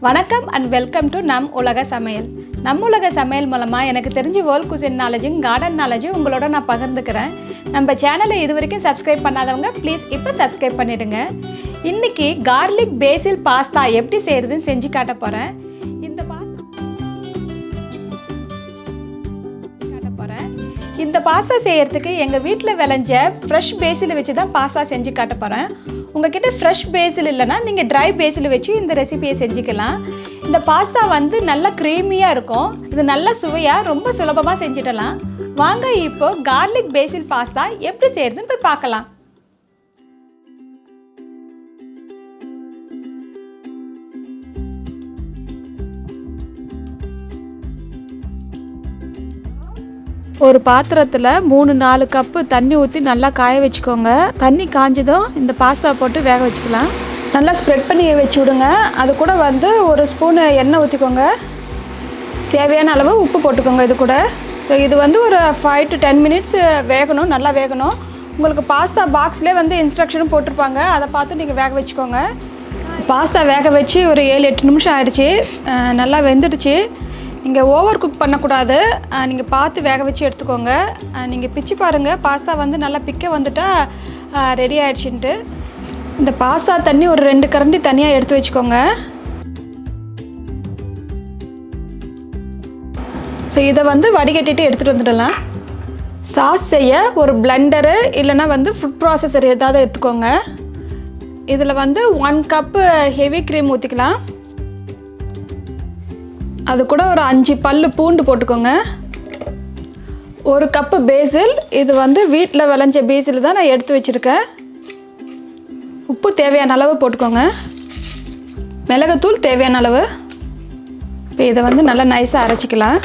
வணக்கம் and welcome to நம் உலக சமையல். நம் உலக சமையல் மூலமாக எனக்கு தெரிஞ்ச வேர்ல்ட் குசின் நாலேஜும் கார்டன் நாலேஜும் உங்களோட நான் பகிர்ந்துக்கிறேன். நம்ம சேனலை இது வரைக்கும் சப்ஸ்கிரைப் பண்ணாதவங்க ப்ளீஸ் இப்போ சப்ஸ்கிரைப் பண்ணிவிடுங்க. இன்றைக்கி கார்லிக் பேசில் பாஸ்தா எப்படி செய்கிறதுன்னு செஞ்சு காட்ட போகிறேன். இந்த பாஸ்தா செய்கிறதுக்கு எங்கள் வீட்டில் விளைஞ்ச ஃப்ரெஷ் பேசில் வச்சு தான் பாஸ்தா செஞ்சு காட்ட போகிறேன். உங்கள்கிட்ட ஃப்ரெஷ் பேசில் இல்லைன்னா நீங்கள் ட்ரை பேசில் வச்சு இந்த ரெசிபியை செஞ்சுக்கலாம். இந்த பாஸ்தா வந்து நல்லா க்ரீமியாக இருக்கும். இது நல்லா சுவையாக ரொம்ப சுலபமாக செஞ்சிடலாம். வாங்க இப்போ கார்லிக் பேசில் பாஸ்தா எப்படி செய்கிறதுன்னு போய் பார்க்கலாம். ஒரு பாத்திரத்தில் 3-4 கப்பு தண்ணி ஊற்றி நல்லா காய வச்சுக்கோங்க. தண்ணி காஞ்சதும் இந்த பாஸ்தா போட்டு வேக வச்சுக்கலாம். நல்லா ஸ்ப்ரெட் பண்ணி வச்சு விடுங்க. அது கூட வந்து ஒரு ஸ்பூனு எண்ணெய் ஊற்றிக்கோங்க. தேவையான அளவு உப்பு போட்டுக்கோங்க இது கூட. ஸோ இது வந்து ஒரு 5 to 10 மினிட்ஸ் வேகணும், நல்லா வேகணும். உங்களுக்கு பாஸ்தா பாக்ஸ்லேயே வந்து இன்ஸ்ட்ரக்ஷனும் போட்டிருப்பாங்க, அதை பார்த்து நீங்கள் வேக வச்சுக்கோங்க. பாஸ்தா வேக வச்சு ஒரு 7-8 நிமிஷம் ஆகிடுச்சு. நல்லா வெந்துடுச்சு. நீங்கள் ஓவர் குக் பண்ணக்கூடாது, நீங்கள் பார்த்து வேக வச்சு எடுத்துக்கோங்க. நீங்கள் பிச்சு பாருங்கள், பாஸ்தா வந்து நல்லா பிக்க வந்துட்டால் ரெடி ஆகிடுச்சின்ட்டு. இந்த பாஸ்தா தண்ணி ஒரு 2 கரண்டி தனியாக எடுத்து வச்சுக்கோங்க. ஸோ இதை வந்து வடிகட்டிட்டு எடுத்துகிட்டு வந்துடலாம். சாஸ் செய்ய ஒரு பிளெண்டரு இல்லைனா வந்து ஃபுட் ப்ராசஸர் ஏதாவது எடுத்துக்கோங்க. இதில் வந்து 1 கப்பு ஹெவி க்ரீம் ஊற்றிக்கலாம். அது கூட ஒரு 5 பல்லு பூண்டு போட்டுக்கோங்க. 1 கப்பு பேசில், இது வந்து வீட்டில் விளைஞ்ச பேசில் தான் நான் எடுத்து வச்சுருக்கேன். உப்பு தேவையான அளவு போட்டுக்கோங்க. மிளகுத்தூள் தேவையான அளவு. இப்போ இதை வந்து நல்லா நைஸாக அரைச்சிக்கலாம்.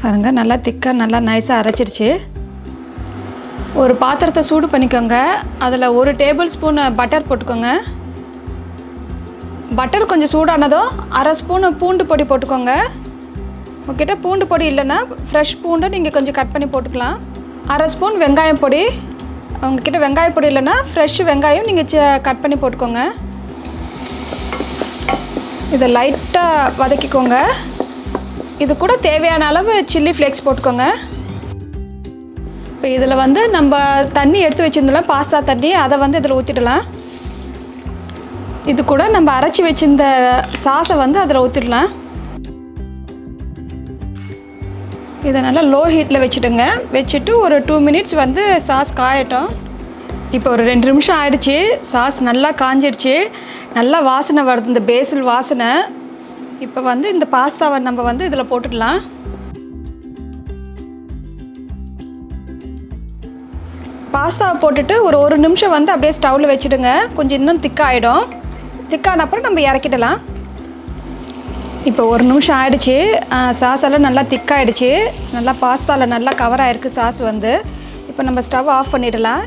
பாருங்கள், நல்லா திக்காக நல்லா நைஸாக அரைச்சிருச்சு. ஒரு பாத்திரத்தை சூடு பண்ணிக்கோங்க. அதில் 1 டேபிள் ஸ்பூன் பட்டர் போட்டுக்கோங்க. பட்டர் கொஞ்சம் சூடானதும் 1/2 ஸ்பூன் பூண்டு பொடி போட்டுக்கோங்க. உங்ககிட்ட பூண்டு பொடி இல்லைன்னா ஃப்ரெஷ் பூண்டை நீங்கள் கொஞ்சம் கட் பண்ணி போட்டுக்கலாம். 1/2 ஸ்பூன் வெங்காயம் பொடி. உங்ககிட்ட வெங்காய பொடி இல்லைன்னா ஃப்ரெஷ் வெங்காயம் நீங்கள் கட் பண்ணி போட்டுக்கோங்க. இதை லைட்டாக வதக்கிக்கோங்க. இது கூட தேவையான அளவு சில்லி ஃப்ளேக்ஸ் போட்டுக்கோங்க. இப்போ இதில் வந்து நம்ம தண்ணி எடுத்து வச்சுருந்தோம்ல, பாஸ்தா தண்ணி, அதை வந்து இதில் ஊற்றிடலாம். இது கூட நம்ம அரைச்சி வச்சுருந்த சாஸை வந்து அதில் ஊற்றிடலாம். இதை நல்லா லோ ஹீட்டில் வச்சுடுங்க. வச்சுட்டு ஒரு 2 மினிட்ஸ் வந்து சாஸ் காயட்டும். இப்போ ஒரு 2 நிமிஷம் ஆகிடுச்சு. சாஸ் நல்லா காஞ்சிடுச்சு. நல்லா வாசனை வருது, இந்த பேசில் வாசனை. இப்போ வந்து இந்த பாஸ்தாவை நம்ம வந்து இதில் போட்டுடலாம். பாஸ்தாவை போட்டுட்டு ஒரு 1 நிமிஷம் வந்து அப்படியே ஸ்டவ்வில் வச்சுடுங்க. கொஞ்சம் இன்னும் திக்காகிடும். திக்கான அப்புறம் நம்ம இறக்கிடலாம். இப்போ 1 நிமிஷம் ஆகிடுச்சு. சாஸ் எல்லாம் நல்லா திக்காகிடுச்சு. நல்லா பாஸ்தாவில் நல்லா கவர் ஆகிருக்கு சாஸ் வந்து. இப்போ நம்ம ஸ்டவ் ஆஃப் பண்ணிடலாம்.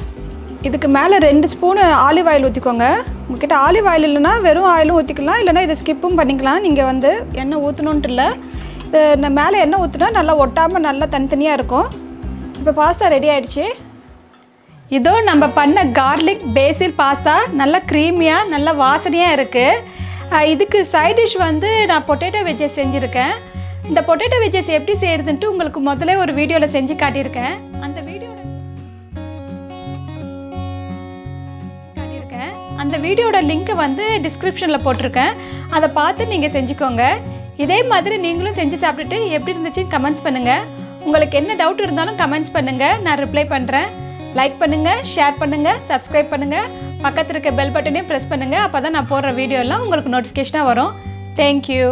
இதுக்கு மேலே 2 ஸ்பூனு ஆலிவ் ஆயில் ஊற்றிக்கோங்க. உங்கள்கிட்ட ஆலிவ் ஆயில் இல்லைன்னா வெறும் ஆயிலும் ஊற்றிக்கலாம், இல்லைனா இதை ஸ்கிப்பும் பண்ணிக்கலாம். நீங்கள் வந்து எண்ணெய் ஊற்றணுன்ட்டு இல்லை. இது மேலே எண்ணெய் ஊற்றினா நல்லா ஒட்டாமல் நல்லா தனித்தனியாக இருக்கும். இப்போ பாஸ்தா ரெடி ஆகிடுச்சு. இதோ நம்ம பண்ண கார்லிக் பேசில் பாஸ்தா நல்லா க்ரீமியாக நல்லா வாசனையாக இருக்குது. இதுக்கு சைட் டிஷ் வந்து நான் பொட்டேட்டோ வெஜ்ஜஸ் செஞ்சுருக்கேன். இந்த பொட்டேட்டோ வெஜ்ஜஸ் எப்படி செய்கிறதுன்ட்டு உங்களுக்கு முதல்ல ஒரு வீடியோவில் செஞ்சு காட்டியிருக்கேன். அந்த வீடியோட லிங்க்கை வந்து டிஸ்கிரிப்ஷனில் போட்டிருக்கேன். அதை பார்த்து நீங்கள் செஞ்சுக்கோங்க. இதே மாதிரி நீங்களும் செஞ்சு சாப்பிட்டுட்டு எப்படி இருந்துச்சுன்னு கமெண்ட்ஸ் பண்ணுங்கள். உங்களுக்கு என்ன டவுட் இருந்தாலும் கமெண்ட்ஸ் பண்ணுங்கள், நான் ரிப்ளை பண்ணுறேன். லைக் பண்ணுங்கள், ஷேர் பண்ணுங்கள், சப்ஸ்கிரைப் பண்ணுங்கள். பக்கத்தில் இருக்க பெல் பட்டனையும் ப்ரெஸ் பண்ணுங்கள். அப்போ தான் நான் போடுற வீடியோலாம் உங்களுக்கு நோட்டிஃபிகேஷனாக வரும். தேங்க்யூ.